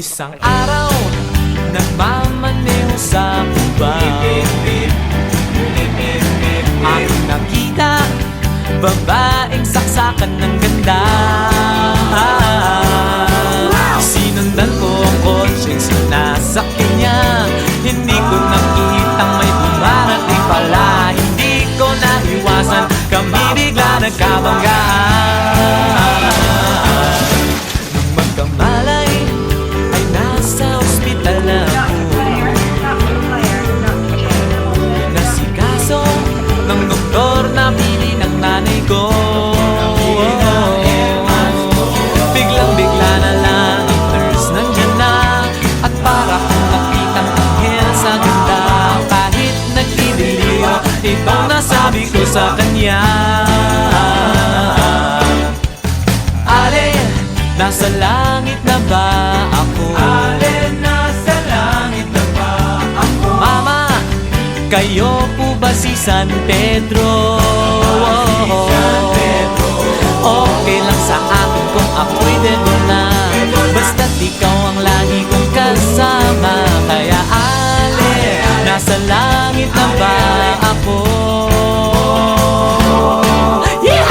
Isang araw, nagmamaneho sa kuba, aking nakita, babaeng saksakan ng ganda. Sinundan ko ang kotseng sinasakyan niya. Hindi ko nakitang may dumarating pala. Hindi ko naiwasan, kami bigla nagkabanggaan. Nung magkamalay, ay nasa ospital na ako. Nasikaso ng doktor na bili ng nanay ko. Biglang-bigla na lang ang nurse nandyan na, at para kong nakitang anghel sa ganda. Kahit nagdidiliyo, itong nasabi ko sa kanya: Ale, nasa langit na ba ako? Ale, nasa langit na ba ako? Mama, kayo po ba si San Pedro? Okay lang sa akin kung ako'y dedo na, basta't ikaw ang lagi kong kasama. Kaya Ale, nasa langit na ba ako? Yeah!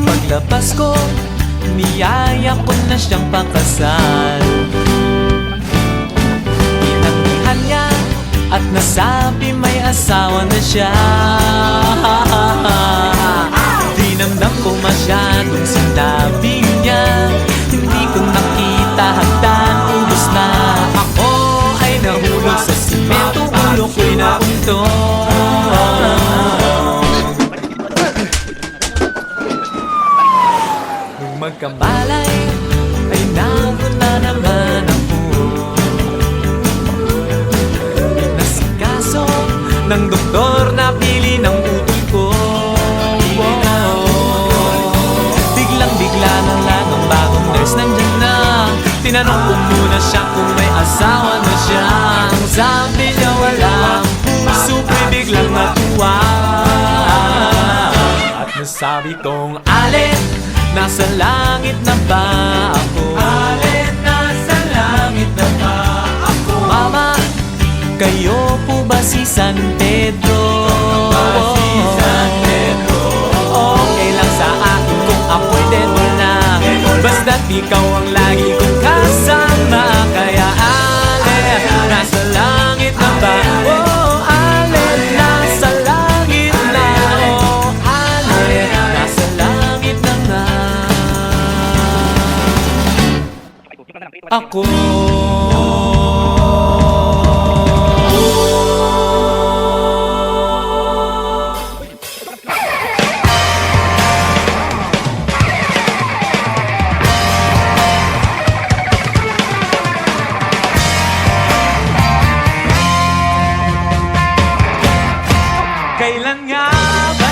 Paglabas ko, niyaya ko na siyang pakasal. Inanggihan niya at nasabi may asawa na siya. Dinamdam ko masyadong sinabi niya. Hindi ko nakita hagdan, ubos na. Ako ay nahulog sa simento, ulo ko'y nauntog. Magkamalay, ay nago na naman ako. Pinasikaso ng doktor na pili ng utol ko. Biglang-bigla na lang ang bagong nurse nandyan na. Tinanong ko muna siya kung may asawa na siya. Ang sabi niya walang puso, ko'y biglang natuwa. At nasabi kong, Ale, nasa langit na ba ako? Ale, nasa langit na ba ako? Mama, kayo po ba si San Pedro? Si San Pedro. Okay lang sa akin kung ako'y dedo na, basta't ikaw ang lagi kong kasama. Kaya Ale, nasa langit na ba? Oh, Ale, nasa langit na. Oh, Ale, nasa langit na nga ako. Kailan nga ba